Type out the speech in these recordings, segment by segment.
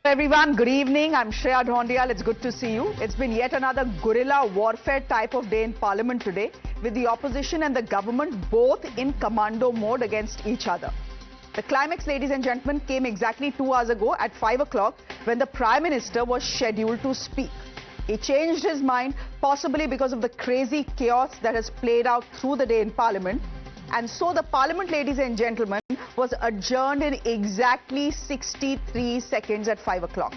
Everyone, good evening. I'm Shreya Dhondial. It's good to see you. It's been yet another guerrilla warfare type of day in Parliament today, with the opposition and the government both in commando mode against each other. The climax, ladies and gentlemen, came exactly 2 hours ago at 5 o'clock when the Prime Minister was scheduled to speak. He changed his mind, possibly because of the crazy chaos that has played out through the day in Parliament. And so the Parliament, ladies and gentlemen, was adjourned in exactly 63 seconds at 5 o'clock.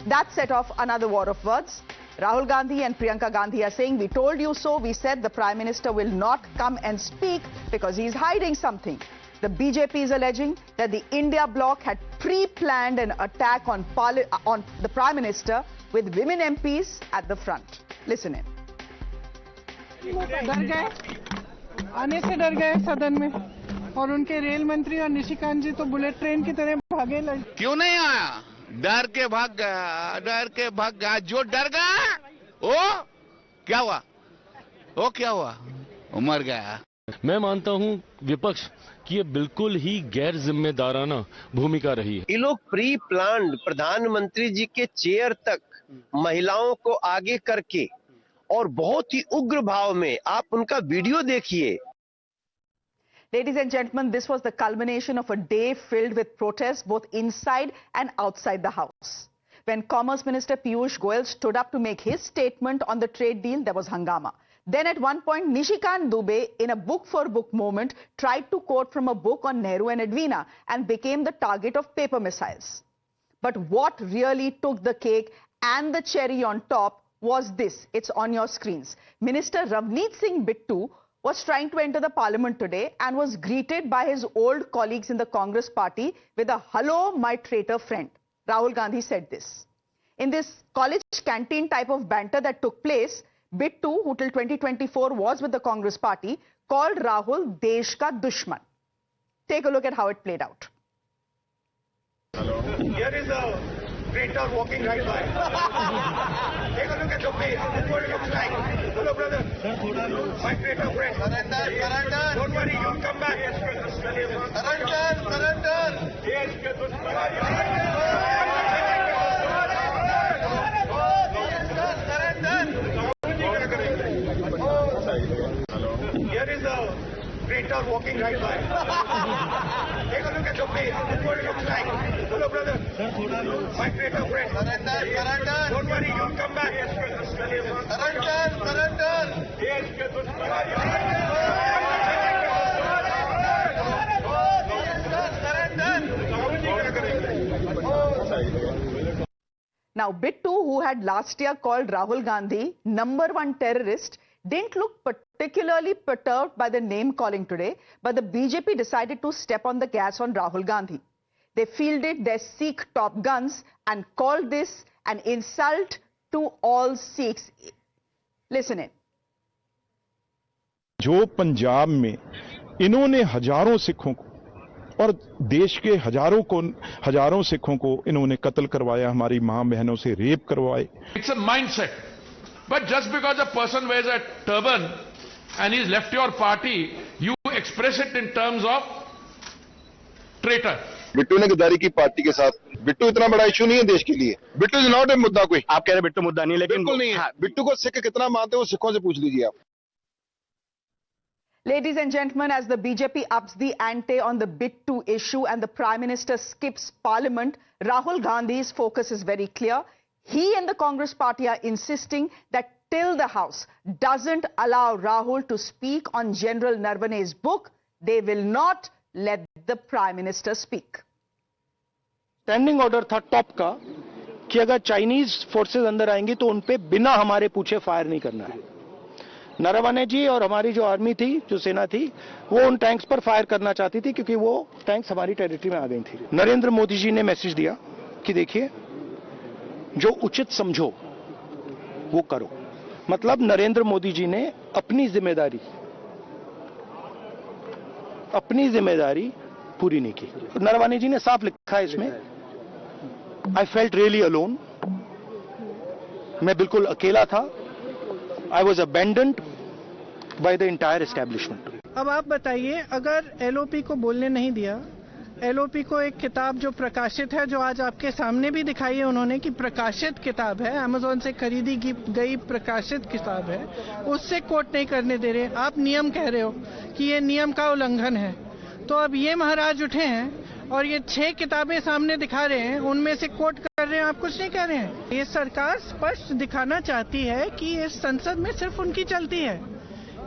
That set off another war of words. Rahul Gandhi and Priyanka Gandhi are saying, we told you so. We said the Prime Minister will not come and speak because he's hiding something. The BJP is alleging that the India bloc had pre-planned an attack on the Prime Minister with women MPs at the front. Listen in. आने से डर गए सदन में और उनके rail मंत्री और निशिकांत जी तो बुलेट ट्रेन की तरह भागे लगे। क्यों नहीं आया? डर के भाग गया जो डर गया वो क्या हुआ? वो मर गया। मैं मानता हूं विपक्ष की ये बिल्कुल ही गैर जिम्मेदाराना भूमिका रही है। ये लोग प्री प्लान्ड प्रधानमंत्री जी के चेयर तक महिलाओं को आगे करके और बहुत ही उग्र भाव में आप उनका वीडियो देखिए। Ladies and gentlemen, this was the culmination of a day filled with protests both inside and outside the House. When Commerce Minister Piyush Goyal stood up to make his statement on the trade deal, there was hangama. Then at one point, Nishikant Dubey, in a book-for-book moment, tried to quote from a book on Nehru and Edwina and became the target of paper missiles. But what really took the cake and the cherry on top was this. It's on your screens. Minister Ravneet Singh Bittu was trying to enter the Parliament today and was greeted by his old colleagues in the Congress party with a "Hello, my traitor friend." Rahul Gandhi said this. In this college canteen type of banter that took place, Bittu, who till 2024 was with the Congress party, called Rahul Desh ka dushman. Take a look at how it played out. Here is a traitor walking right by. Take a look at the face. This is what it looks like. Hello, brother. My traitor friend. Surrender. Don't worry, you'll come back. Surrender. Here is a traitor walking right by. Take a look at the face. This is what it looks like. Hello, brother. My traitor friend. Surrender. Don't worry, you'll come back. Now, Bittu, who had last year called Rahul Gandhi #1 terrorist, didn't look particularly perturbed by the name calling today, but the BJP decided to step on the gas on Rahul Gandhi. They fielded their Sikh top guns and called this an insult to all Sikhs. Listen in. जो पंजाब में इन्होंने हजारों सिखों को और देश के हजारों सिखों को इन्होंने कत्ल करवाया, हमारी मां बहनों से रेप करवाए। It's a mindset. But just because a person wears a turban and he's left your party, you express it in terms of traitor. Bittu ने गद्दारी की पार्टी के साथ। बिट्टू इतना बड़ा इशू नहीं है देश के लिए। बिट्टू इज नॉट ए मुद्दा कोई। आप कह रहे बिट्टू मुद्दा नहीं, लेकिन बिल्कुल नहीं है। बिट्टू को सिख कितना मानते हो, सिखों से पूछ लीजिए आप। Ladies and gentlemen, as the BJP ups the ante on the Bittu issue and the Prime Minister skips Parliament, Rahul Gandhi's focus is very clear. He and the Congress party are insisting that till the House doesn't allow Rahul to speak on General Narvane's book, they will not let the Prime Minister speak. Standing order था top का कि अगर Chinese forces अंदर आएंगी तो उन पे बिना हमारे पूछे फायर नहीं करना है। नरवणे जी और हमारी जो आर्मी थी, जो सेना थी, वो उन टैंक्स पर फायर करना चाहती थी क्योंकि वो टैंक्स हमारी टेरिटरी में आ गई थी। नरेंद्र मोदी जी ने मैसेज दिया कि देखिए, जो उचित समझो वो करो। मतलब नरेंद्र मोदी जी ने अपनी जिम्मेदारी पूरी नहीं की। नरवणे जी ने साफ लिखा है इसमें, आई फेल्ट रियली अलोन, मैं बिल्कुल अकेला था। I was abandoned by the entire establishment. अब आप बताइए, अगर एलओपी को बोलने नहीं दिया एलओपी को एक किताब जो प्रकाशित है, जो आज आपके सामने भी दिखाई है उन्होंने कि प्रकाशित किताब है, अमेज़न से खरीदी गई प्रकाशित किताब है, उससे कोट नहीं करने दे रहे। आप नियम कह रहे हो कि ये नियम का उल्लंघन है। तो अब ये महाराज उठे हैं और ये 6 किताबें सामने दिखा रहे हैं, उनमें से कोट कर रहे हैं, आप कुछ नहीं कह रहे हैं। ये सरकार स्पष्ट दिखाना चाहती है कि इस संसद में सिर्फ उनकी चलती है।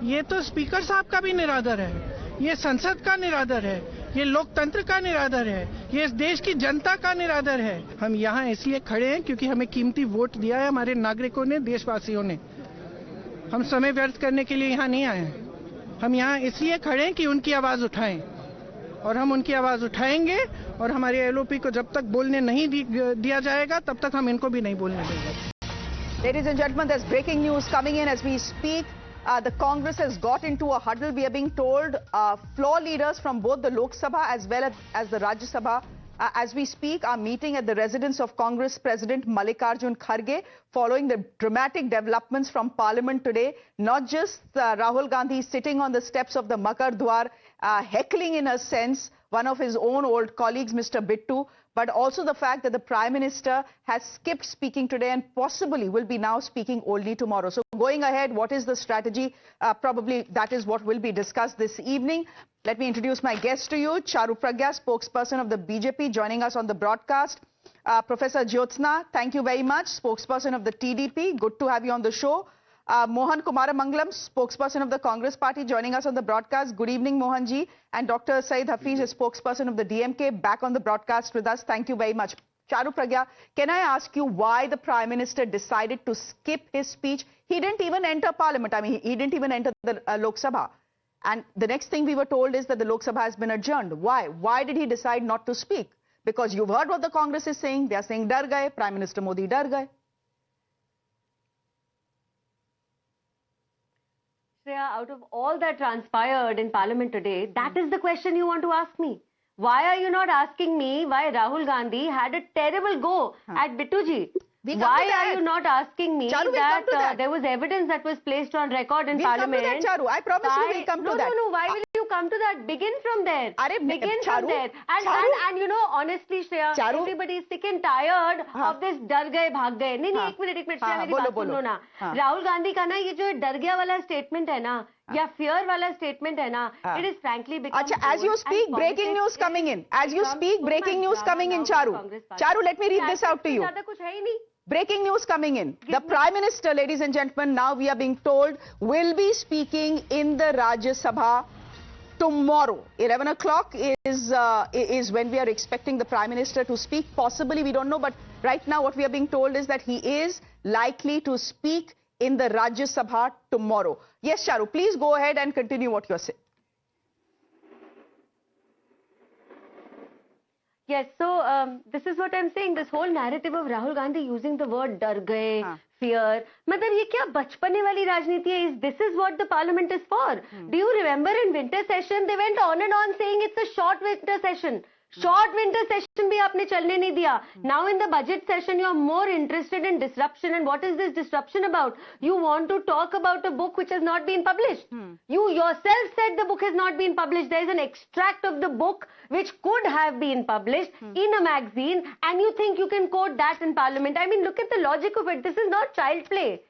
ये तो स्पीकर साहब का भी निरादर है, ये संसद का निरादर है, ये लोकतंत्र का निरादर है, ये इस देश की जनता का निरादर है। हम यहाँ इसलिए खड़े हैं क्योंकि हमें कीमती वोट दिया है हमारे नागरिकों ने, देशवासियों ने। हम समय व्यर्थ करने के लिए यहाँ नहीं आए हैं। हम यहाँ इसलिए खड़े हैं कि उनकी आवाज उठाएं, और हम उनकी आवाज उठाएंगे। और हमारे एलओपी को जब तक बोलने नहीं दिया जाएगा तब तक हम इनको भी नहीं बोलने देंगे। Ladies and gentlemen, there's breaking news coming in as we speak. The Congress has got into a huddle. We are being told floor leaders from both the Lok Sabha as well as the Rajya Sabha, as we speak, are meeting at the residence of Congress President Mallikarjun Kharge following the dramatic developments from Parliament today. Not just Rahul Gandhi sitting on the steps of the Makar Dwar, heckling in a sense one of his own old colleagues, Mr. Bittu, but also the fact that the Prime Minister has skipped speaking today and possibly will be now speaking only tomorrow. So going ahead, what is the strategy? Probably that is what will be discussed this evening. Let me introduce my guest to you, Charu Pragya, spokesperson of the BJP, joining us on the broadcast. Professor Jyotsna, thank you very much, spokesperson of the TDP. Good to have you on the show. Mohan Kumaramangalam, spokesperson of the Congress Party, joining us on the broadcast. Good evening, Mohanji. And Dr. Saeed Hafiz, is spokesperson of the DMK, back on the broadcast with us. Thank you very much. Charu Pragya, can I ask you why the Prime Minister decided to skip his speech? He didn't even enter Parliament. I mean, he didn't even enter the Lok Sabha. And the next thing we were told is that the Lok Sabha has been adjourned. Why? Why did he decide not to speak? Because you've heard what the Congress is saying. They are saying, dar gaye, Prime Minister Modi dar gaye. Out of all that transpired in Parliament today, that is the question you want to ask me. Why are you not asking me why Rahul Gandhi had a terrible go at Bittuji? Why are you not asking me Charu, that there was evidence that was placed on record in Parliament? We'll come to that, Charu. I promise you we'll come to that. No. Why will you come to that? Begin from there. Begin from there. And you know, honestly, Shreya, everybody is sick and tired of this dar gaye, bhag gaye. नहीं, एक minute, Shreya, मेरी बात सुनो ना. राहुल गांधी का ना ये जो डर गया वाला स्टेटमेंट है ना, या fear वाला स्टेटमेंट है ना, it is frankly become. अच्छा, as you speak, breaking news coming in. As you speak, breaking news coming in, Charu. Charu, let me read this out to you. ज़्यादा कुछ है ही नहीं. Breaking news coming in. The Prime Minister, ladies and gentlemen, now we are being told, will be speaking in the Rajya Sabha tomorrow. 11 o'clock is when we are expecting the Prime Minister to speak. Possibly, we don't know, but right now what we are being told is that he is likely to speak in the Rajya Sabha tomorrow. Yes, Charu, please go ahead and continue what you are saying. Yes, so this is what I'm saying. This whole narrative of Rahul Gandhi using the word dar gaye, fear. मतलब ये क्या बचपने वाली राजनीति है? This is what the parliament is for. Do you remember in winter session they went on and on saying it's a short winter session. Short winter session भी आपने चलने नहीं दिया. Now in the budget session you are more interested in disruption. And what is this disruption about? You want to talk about a book which has not been published. You yourself said the book has not been published. There is an extract of the book which could have been published in a magazine, and you think you can quote that in Parliament. I mean, look at the logic of it. This is not child play.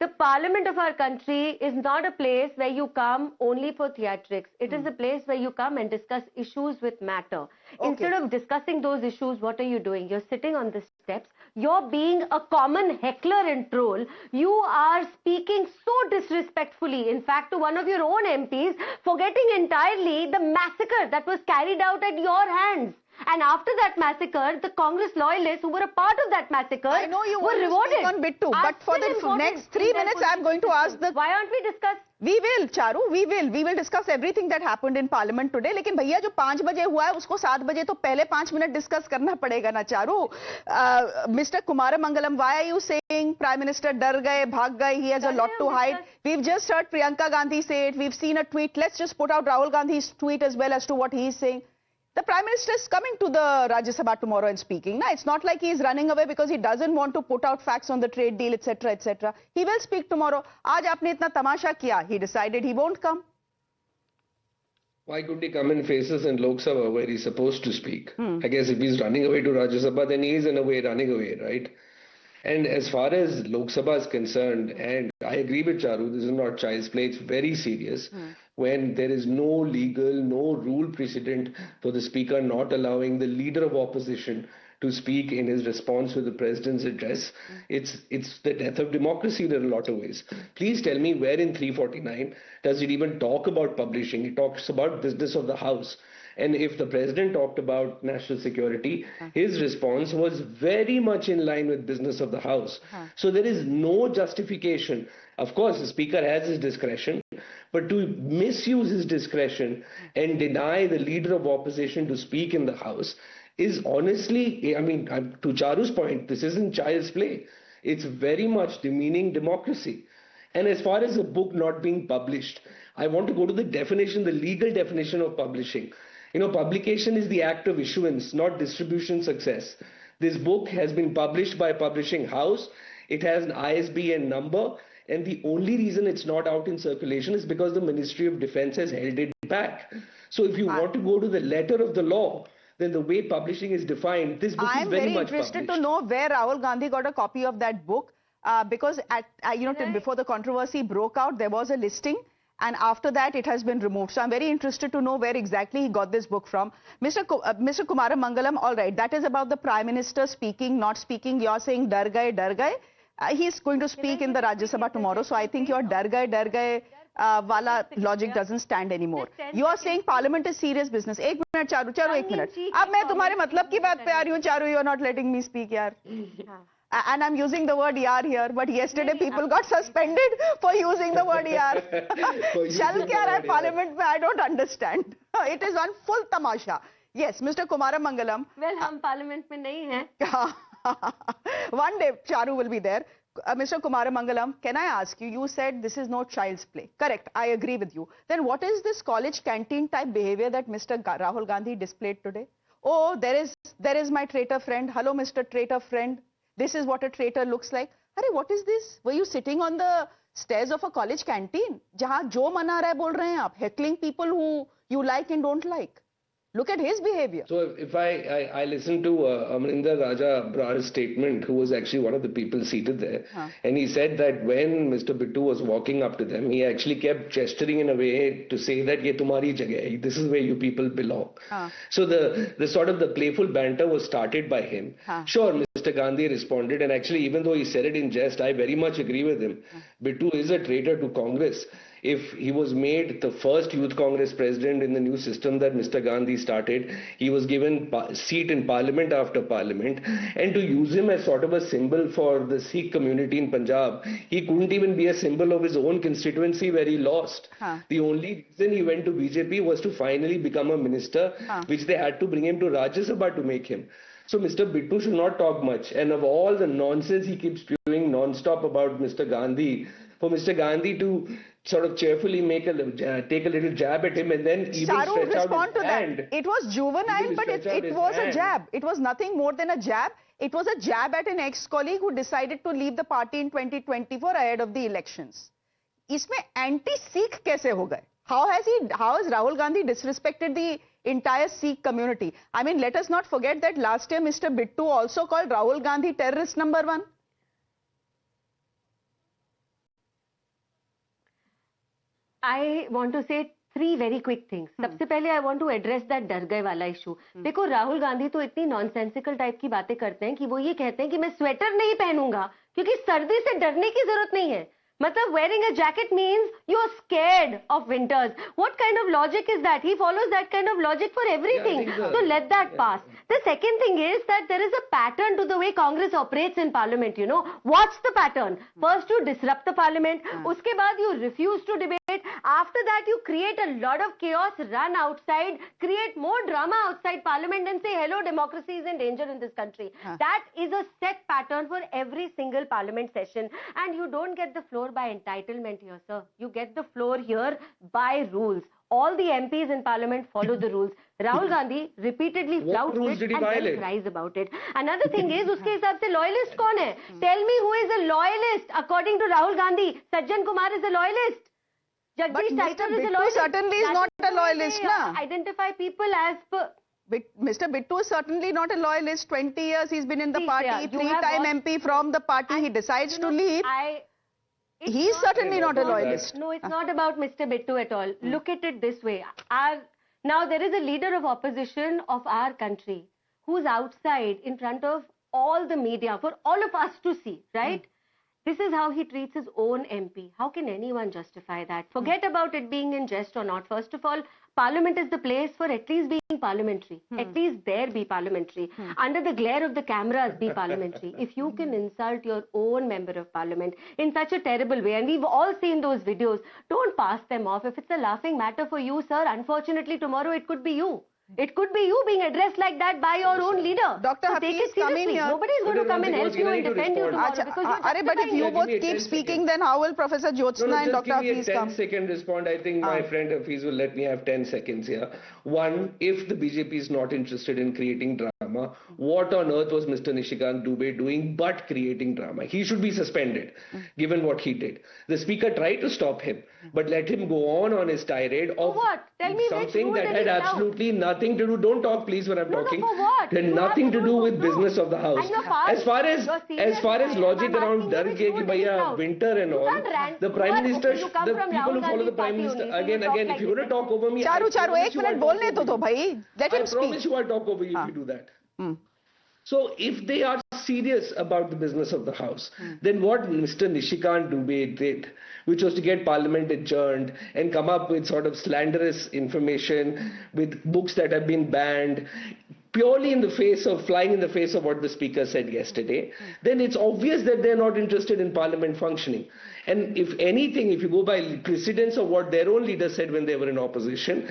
The Parliament of our country is not a place where you come only for theatrics. It is a place where you come and discuss issues with matter. Instead of discussing those issues, what are you doing? You're sitting on the steps. You're being a common heckler and troll. You are speaking so disrespectfully, in fact, to one of your own MPs, forgetting entirely the massacre that was carried out at your hands. And after that massacre, the Congress loyalists who were a part of that massacre were rewarded. On Bittu, but for the next 3 minutes, I'm going to ask the... Why aren't we discuss? We will, Charu, we will discuss everything that happened in Parliament today. लेकिन भैया जो 5 बजे हुआ है, उसको 7 बजे तो पहले 5 मिनट discuss करना पड़ेगा ना, Charu. Mr. Kumaramangalam, why are you saying Prime Minister डर गए, भाग गए? He has a lot to hide. We've just heard Priyanka Gandhi say it. We've seen a tweet. Let's just put out Rahul Gandhi's tweet as well as to what he is saying. The Prime Minister is coming to the Rajya Sabha tomorrow and speaking. No, it's not like he is running away because he doesn't want to put out facts on the trade deal, etc., etc. He will speak tomorrow. आज आपने इतना तमाशा किया. He decided he won't come. Why could he come and face us in Lok Sabha where he's supposed to speak? I guess if he's running away to Rajya Sabha, then he is in a way running away, right? And as far as Lok Sabha is concerned, and I agree with Charu, this is not child's play, it's very serious. When there is no legal, no rule precedent for the speaker not allowing the leader of opposition to speak in his response to the president's address, it's the death of democracy in a lot of ways. Please tell me where in 349 does it even talk about publishing? It talks about business of the House. And if the president talked about national security, his response was very much in line with business of the House. So there is no justification. Of course, the speaker has his discretion, but to misuse his discretion and deny the leader of opposition to speak in the House is honestly, I mean, to Charu's point, this isn't child's play. It's very much demeaning democracy. And as far as a book not being published, I want to go to the definition, the legal definition of publishing. You know, publication is the act of issuance, not distribution success. This book has been published by a publishing house. It has an ISBN number. And the only reason it's not out in circulation is because the Ministry of Defense has held it back. So if you want to go to the letter of the law, then the way publishing is defined, this book is very much published. I'm very interested to know where Rahul Gandhi got a copy of that book. Because before the controversy broke out, there was a listing. And after that, it has been removed. So I'm very interested to know where exactly he got this book from. Mr. Kumaramangalam, all right, that is about the Prime Minister speaking, not speaking. You're saying dar gaye. He's going to speak in the Rajya Sabha tomorrow. So I think your dar gaye wala logic doesn't stand anymore. You are saying Parliament is serious business. Ek minute, Charu, 1 minute. Ab main tumhare matlab ki baat pe aa rahi hu, Charu, you are not letting me speak, yaar. And I'm using the word yaar here, but yesterday people got suspended for using the word yaar. Chal kya raha hai Parliament mein, I don't understand. It is on full tamasha. Yes, Mr. Kumaramangalam. Well, hum Parliament mein nahi hain. One day Charu will be there. Mr. Kumaramangalam, can I ask you, you said this is no child's play. Correct, I agree with you. Then what is this college canteen type behavior that Mr. Rahul Gandhi displayed today? Oh, there is my traitor friend. Hello, Mr. Traitor friend. This is what a traitor looks like. Arey, what is this? Were you sitting on the stairs of a college canteen? Jahan jo mana raha hai bol rahe hain aap. Heckling people who you like and don't like. Look at his behavior. So if I listened to Amrinder Raja Brar's statement, who was actually one of the people seated there, and he said that when Mr. Bittu was walking up to them, he actually kept gesturing in a way to say that ye tumhari jagah hai, this is where you people belong. So the sort of the playful banter was started by him. Sure, Mr. Gandhi responded, and actually even though he said it in jest, I very much agree with him. Bittu is a traitor to Congress. If he was made the first Youth Congress president in the new system that Mr. Gandhi started, he was given seat in parliament after parliament, and to use him as sort of a symbol for the Sikh community in Punjab, he couldn't even be a symbol of his own constituency where he lost. The only reason he went to BJP was to finally become a minister, which they had to bring him to Rajya Sabha to make him. So Mr. Bittu should not talk much, and of all the nonsense he keeps spewing non-stop about Mr. Gandhi, for Mr. Gandhi to sort of cheerfully take a little jab at him and then even Charu, stretch out his hand. That. It was juvenile, but it was a jab. It was nothing more than a jab. It was a jab at an ex-colleague who decided to leave the party in 2024 ahead of the elections. Isme anti-Sikh kaise ho gaye? How has Rahul Gandhi disrespected the entire Sikh community? I mean, let us not forget that last year Mr. Bittu also called Rahul Gandhi terrorist number 1. I want to say 3 very quick things. सबसे पहले I want to address that डर गए वाला issue. देखो राहुल गांधी तो इतनी nonsensical type की बातें करते हैं कि वो ये कहते हैं कि मैं स्वेटर नहीं पहनूंगा क्योंकि सर्दी से डरने की जरूरत नहीं है. मतलब wearing a jacket means you're scared of winters. What kind of logic is that? He follows that kind of logic for everything. So let that pass. The second thing is that there is a pattern to the way Congress operates in Parliament, you know. What's the pattern? First you disrupt the Parliament. Uske baad you refuse to debate. After that you create a lot of chaos, run outside, create more drama outside Parliament and say, hello, democracy is in danger in this country. That is a set pattern for every single Parliament session. And you don't get the floor by entitlement here, sir. You get the floor here by rules. All the MPs in Parliament follow the rules. Rahul Gandhi repeatedly flouts it and then cries about it. Another thing is, uske hisab se loyalist kaun hai? Tell me who is a loyalist according to Rahul Gandhi. Sajjan Kumar is a loyalist. Jagdish But Mr. Titor is a Bittu loyalist. certainly is That not the a way loyalist, they, na? Identify people as per. Mr. Bittu is certainly not a loyalist. 20 years he's been in the See, party, Shreya, you three-time have MP from the party. He decides to leave. He's certainly not a loyalist. No, it's not about Mr. Bittu at all. Look at it this way. Now there is a leader of opposition of our country who's outside in front of all the media for all of us to see, right? This is how he treats his own MP. How can anyone justify that? Forget about it being in jest or not. First of all, Parliament is the place for at least being parliamentary. At least there be parliamentary. Under the glare of the cameras be parliamentary. If you can insult your own member of parliament in such a terrible way, and we've all seen those videos, don't pass them off. If it's a laughing matter for you, sir, unfortunately tomorrow it could be you. It could be you being addressed like that by your own leader. Dr. So Hafiz, take it come in seriously. here. Nobody is going to come and help you and defend you tomorrow because you're but if you both keep speaking, then how will Professor Jyotsna and Dr. Hafiz come? Just give me a 10-second respond. I think my friend Hafiz will let me have 10 seconds here. One, if the BJP is not interested in creating drama, what on earth was Mr. Nishikant Dubey doing but creating drama? He should be suspended, given what he did. The speaker tried to stop him, but let him go on his tirade of what? Tell me something which that rule had did he absolutely nothing to do. Don't talk, please, when I'm talking. No, for what? Had You nothing have to to do do with business of the house. And your past, As far as your senior logic I'm around asking dar you which ke rule ki did he bhaiya flout? winter and You all, can't rant. the prime minister, You come the from people who Rahul follow the Gandhi's prime party minister, only, so you again, talk like if you're going to talk over me, Charu, एक minute बोलने तो दो भाई. Let him I promise speak. you I'll talk over you if you do that. So if they are serious about the business of the house, then what Mr. Nishikant Dubey did, which was to get Parliament adjourned and come up with sort of slanderous information with books that have been banned, purely in the face of, flying in the face of what the speaker said yesterday, then it's obvious that they're not interested in Parliament functioning. And if anything, if you go by precedence of what their own leader said when they were in opposition,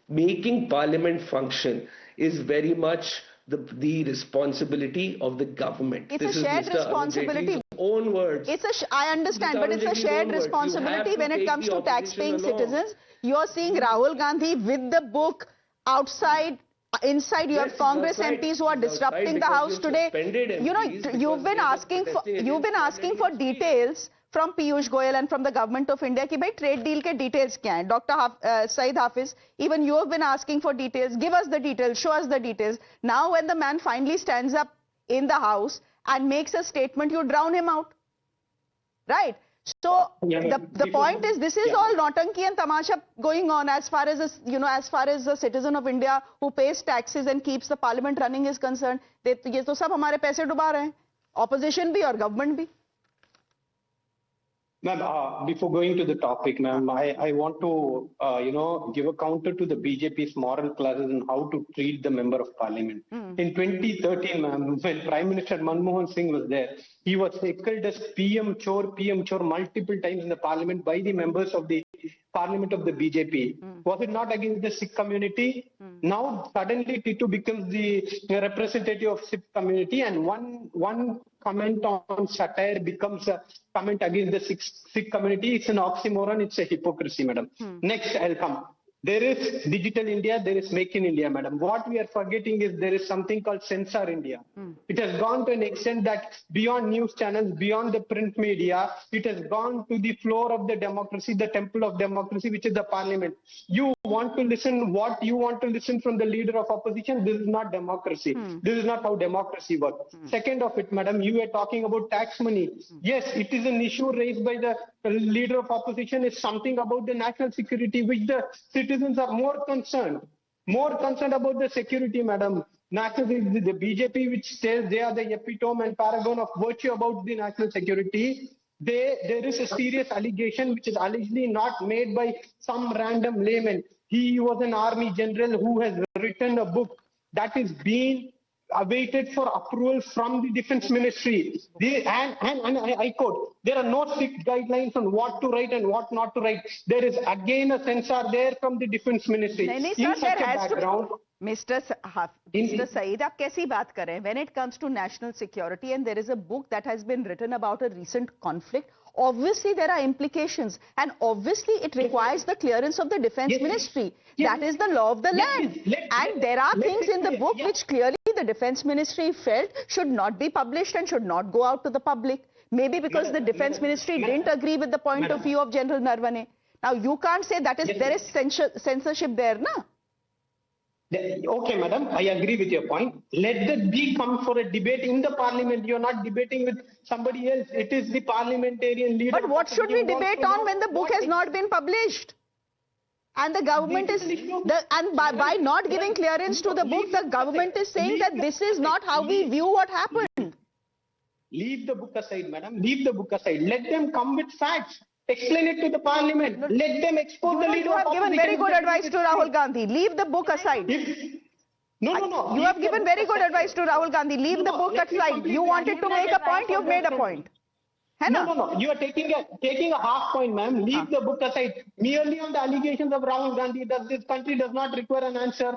making Parliament function is very much the responsibility of the government. It's a shared responsibility. Own words. I understand, but it's a shared responsibility when it comes to tax-paying citizens. You're seeing Rahul Gandhi with the book outside. Inside, you have Congress MPs who are disrupting the house today. You know, you've been asking for details from Piyush Goyal and from the government of India कि भाई trade deal के details क्या हैं? Dr. Saeed Hafiz, even you have been asking for details. Give us the details. Show us the details. Now, when the man finally stands up in the house and makes a statement, you drown him out, right? So the point is, this is all nautanki and tamasha going on as far as a citizen of India who pays taxes and keeps the parliament running is concerned. ये तो सब हमारे पैसे डुबा रहे हैं, opposition भी और government भी. Ma'am, before going to the topic, ma'am, I want to, give a counter to the BJP's moral classes and how to treat the member of parliament. In 2013, ma'am, when Prime Minister Manmohan Singh was there, he was heckled as PM Chor multiple times in the parliament by the members of the parliament of the BJP. Was it not against the Sikh community? Now, suddenly, Titu becomes the representative of Sikh community, and one comment on satire becomes a comment against the Sikh community. It's an oxymoron. It's a hypocrisy, madam. Next, I'll come. There is Digital India, there is Make in India, madam. What we are forgetting is there is something called Censor India. It has gone to an extent that beyond news channels, beyond the print media, it has gone to the floor of the democracy, the temple of democracy, which is the parliament. You want to listen what you want to listen from the leader of opposition. This is not democracy. This is not how democracy works. Second of it, madam, you were talking about tax money. Yes, it is an issue raised by the leader of opposition. Is something about the national security, which the citizens are more concerned about the security, madam. The BJP, which says they are the epitome and paragon of virtue about the national security, there is a serious allegation which is allegedly not made by some random layman. He was an army general who has written a book that is being awaited for approval from the defense ministry. And I quote, there are no strict guidelines on what to write and what not to write. There is again a censor there from the defense ministry. In such a background, Mr. Saeed, आप कैसी बात कर रहे हैं? When it comes to national security and there is a book that has been written about a recent conflict, obviously there are implications and obviously it requires the clearance of the defense ministry. That is the law of the land. And there are things in the book which clearly the defense ministry felt should not be published and should not go out to the public. Maybe because the defense ministry didn't agree with the point of view of General Narwane. Now you can't say that is there is censorship there, na? Okay, madam, I agree with your point. Let that be come for a debate in the parliament. You're not debating with somebody else. It is the parliamentarian leader. But what should we debate on when the book has not been published? And the government is, by not giving clearance to the book, the government is saying that this is not how we view what happened. Leave the book aside, madam. Leave the book aside. Let them come with facts. Explain it to the parliament. Let them expose the leader. You have given very good advice to Rahul Gandhi. Leave the book aside. No. You have given very good advice to Rahul Gandhi. Leave the book aside. You wanted to make a point, you've made a point. No. You are taking a half point, ma'am. Leave the book aside. Merely on the allegations of Rahul Gandhi, this country does not require an answer.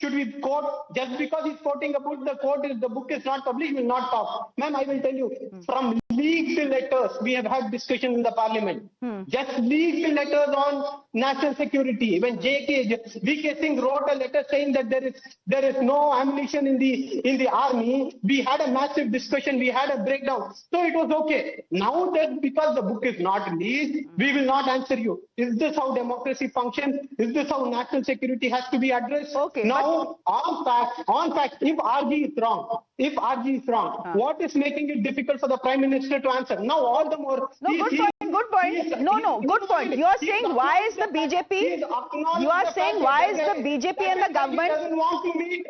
Should we quote, just because he's quoting a book, the book is not published, will not talk. Ma'am, I will tell you, from leaked letters, we have had discussion in the parliament. Just leaked letters on national security. When V.K. Singh wrote a letter saying that there is no ammunition in the army, we had a massive discussion, we had a breakdown. So it was okay. Now that because the book is not released, we will not answer you. Is this how democracy functions? Is this how national security has to be addressed? Okay. Now, on facts, if RG is wrong, what is making it difficult for the Prime Minister to answer? Now, all the more. No, good point. No, good point. You are saying why is the BJP? You are saying why is the BJP and the government? Doesn't want to meet.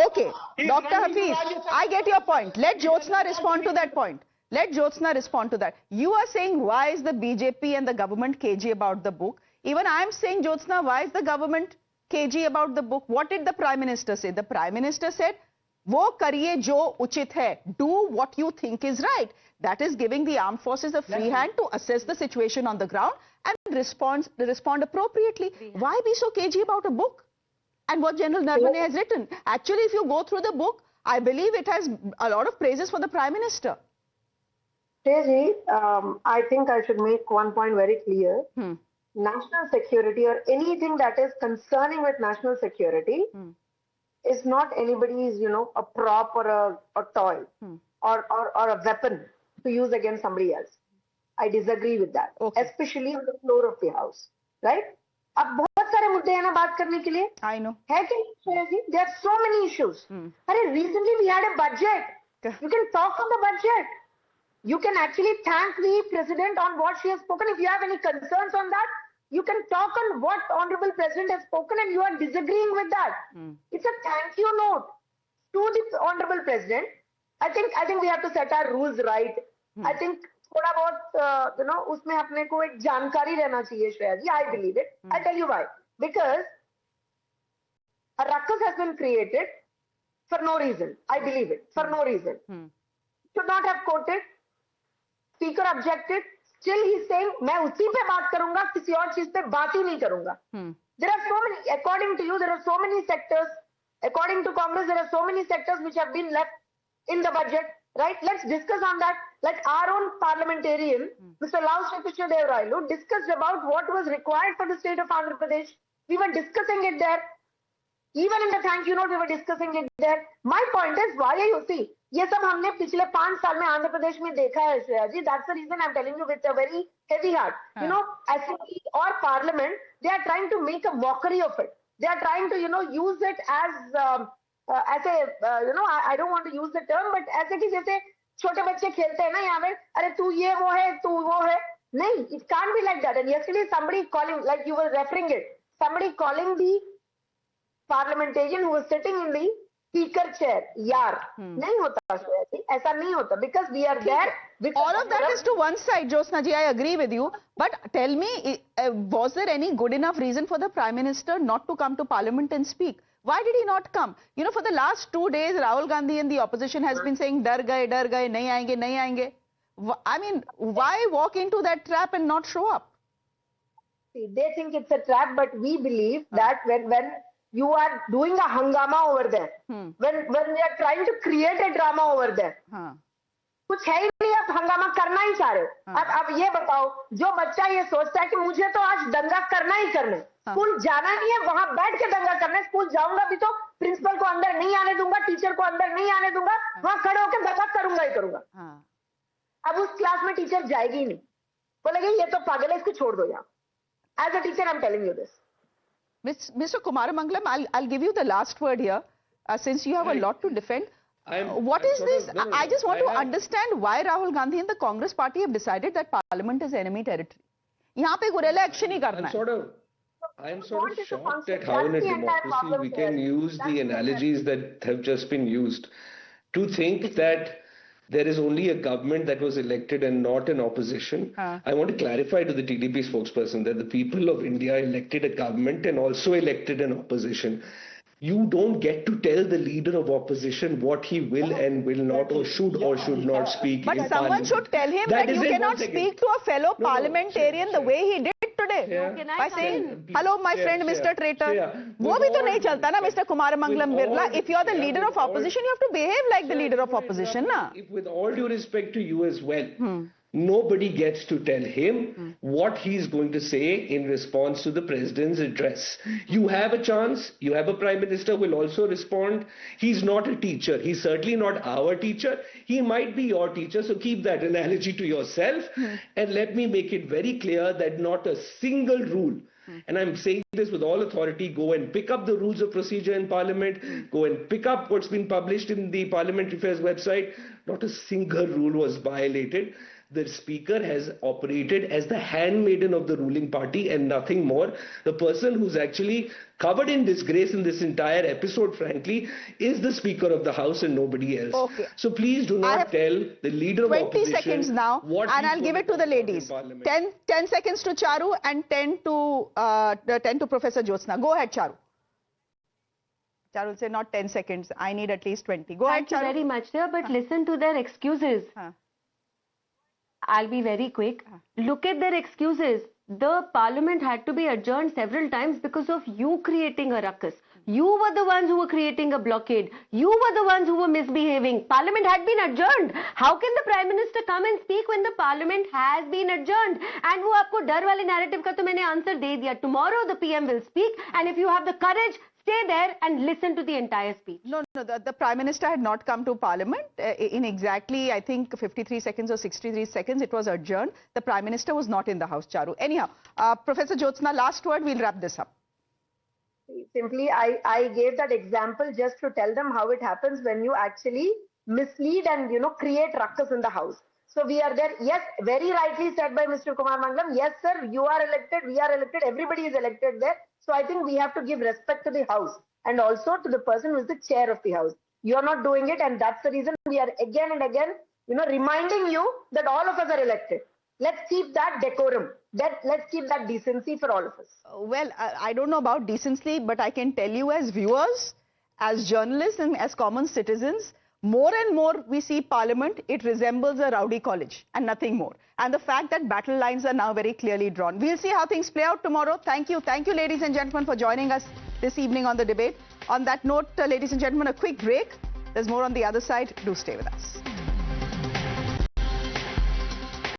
Okay. Dr. Hafiz, I get your point. Let Jyotsna respond to that point. You are saying why is the BJP and the government cagey about the book? Even I am saying, Jyotsna, why is the government cagey about the book? What did the Prime Minister say? The Prime Minister said, "Wo kariye jo uchit hai. Do what you think is right." That is giving the armed forces a free hand to assess the situation on the ground and respond appropriately. Why be so cagey about a book? And what General Narawane has written. Actually, if you go through the book, I believe it has a lot of praises for the Prime Minister. I think I should make one point very clear. National security or anything that is concerning with national security is not anybody's, a prop or a toy or a weapon to use against somebody else. I disagree with that, especially on the floor of the house, right? अब बहुत सारे मुद्दे हैं ना बात करने के लिए. I know. है कि नहीं? There are so many issues. Recently we had a budget. You can talk on the budget. You can actually thank the president on what she has spoken. If you have any concerns on that, you can talk on what Honorable President has spoken and you are disagreeing with that. It's a thank you note to the Honorable President. I think we have to set our rules right. I think थोड़ा बहुत उसमें अपने को एक जानकारी रहना चाहिए श्रेया जी. I believe it. I'll tell you why. Because a ruckus has been created for no reason. I believe it. For no reason. Should not have quoted. Speaker objected. Still he's saying, मैं उसी पे बात करूंगा, किसी और चीज पे बात ही नहीं करूंगा. There are so many, according to you, there are so many sectors. According to Congress, there are so many sectors which have been left in the budget. Right? Let's discuss on that. Like our own parliamentarian, Mr. Lal Sri Krishna Dev Railu, discussed about what was required for the state of Andhra Pradesh. We were discussing it there. Even in the thank you note, we were discussing it there. My point is, why are you see? ये सब हमने पिछले 5 साल में आंध्र प्रदेश में देखा है श्रेया जी. That's the reason I'm telling you with a very heavy heart. Assembly or parliament, they are trying to make a mockery of it. They are trying to, use it as I don't want to use the term, but ऐसे कि जैसे छोटे बच्चे खेलते हैं ना यहाँ पे, अरे तू ये वो है, तू वो है. नहीं, it can't be like that. And yesterday somebody calling, like you were referring it, somebody calling the parliamentarian who was sitting in the speaker chair, yaar. नहीं होता ऐसा नहीं होता, because we are there. All of that is to one side, Jyotsna ji, I agree with you. But tell me, was there any good enough reason for the Prime Minister not to come to Parliament and speak? Why did he not come? For the last 2 days, Rahul Gandhi and the opposition has been saying, डर गए, नहीं आएंगे. I mean, why walk into that trap and not show up? See, they think it's a trap, but we believe that when you are doing a hangama over there, when we are trying to create a drama over there, कुछ है ही नहीं, आप हंगामा करना ही चाह रहे हो. अब ये बताओ, जो बच्चा ये सोचता है कि मुझे तो आज दंगा करना ही करना है, स्कूल जाना नहीं है, वहां बैठ के दंगा करना है, स्कूल जाऊंगा भी तो प्रिंसिपल को अंदर नहीं आने दूंगा, टीचर को अंदर नहीं आने दूंगा, वहां खड़े होकर दंगा करूंगा ही करूंगा. अब उस क्लास में टीचर जाएगी ही नहीं, बोलेगी ये तो पागल है, इसको छोड़ दो यहाँ. As a teacher, I'm telling you this. Mr. Kumaramangalam, I'll give you the last word here, since you have a lot to defend. What is this? I just want to understand why Rahul Gandhi and the Congress party have decided that Parliament is enemy territory. यहाँ पे Gurela action ही करना है. I'm sort of shocked at how in a democracy we can use the analogies that have just been used to think that there is only a government that was elected and not an opposition. I want to clarify to the TDP spokesperson that the people of India elected a government and also elected an opposition. You don't get to tell the leader of opposition what he will and will not or should not speak. But someone should tell him that you cannot speak to a fellow parliamentarian the way he did today. By saying, hello my friend Mr. Traitor. वो भी तो नहीं चलता ना, Mr. Kumaramangalam Birla. If you are the leader of opposition, you have to behave like the leader of opposition, na? With all due respect to you as well, nobody gets to tell him what he's going to say in response to the president's address. You have a chance. You have a prime minister who will also respond. He's not a teacher. He's certainly not our teacher. He might be your teacher. So keep that analogy to yourself. And let me make it very clear that not a single rule, and I'm saying this with all authority, go and pick up the rules of procedure in Parliament, go and pick up what's been published in the Parliamentary Affairs website. Not a single rule was violated. The speaker has operated as the handmaiden of the ruling party and nothing more. The person who's actually covered in disgrace in this entire episode, frankly, is the Speaker of the House and nobody else. Okay. So please do not tell the leader of opposition 20 seconds now, and I'll give it to the ladies. 10 seconds to Charu and 10 to Professor Jyotsna. Go ahead, Charu. Charu will say not 10 seconds. I need at least 20. Go ahead, Charu. Thank you very much, sir. But listen to their excuses. I'll be very quick. Look at their excuses. The parliament had to be adjourned several times because of you creating a ruckus. You were the ones who were creating a blockade. You were the ones who were misbehaving. Parliament had been adjourned. How can the Prime Minister come and speak when the Parliament has been adjourned? And वो आपको डर वाले narrative का तो मैंने answer दे दिया. Tomorrow the PM will speak, and if you have the courage, stay there and listen to the entire speech. No, the Prime Minister had not come to Parliament. In exactly, I think, 53 seconds or 63 seconds, it was adjourned. The Prime Minister was not in the House, Charu. Anyhow, Professor Jyotsna, last word, we'll wrap this up. Simply, I gave that example just to tell them how it happens when you actually mislead and, create ruckus in the House. So we are there. Yes, very rightly said by Mr. Kumaramangalam. Yes, sir, you are elected, we are elected, everybody is elected there. So I think we have to give respect to the House and also to the person who is the chair of the House. You are not doing it, and that's the reason we are again and again, reminding you that all of us are elected. Let's keep that decorum. Let's keep that decency for all of us. Well, I don't know about decency, but I can tell you as viewers, as journalists and as common citizens, more and more we see Parliament, it resembles a rowdy college and nothing more. And the fact that battle lines are now very clearly drawn. We'll see how things play out tomorrow. Thank you, ladies and gentlemen, for joining us this evening on The Debate. On that note, ladies and gentlemen, a quick break. There's more on the other side. Do stay with us.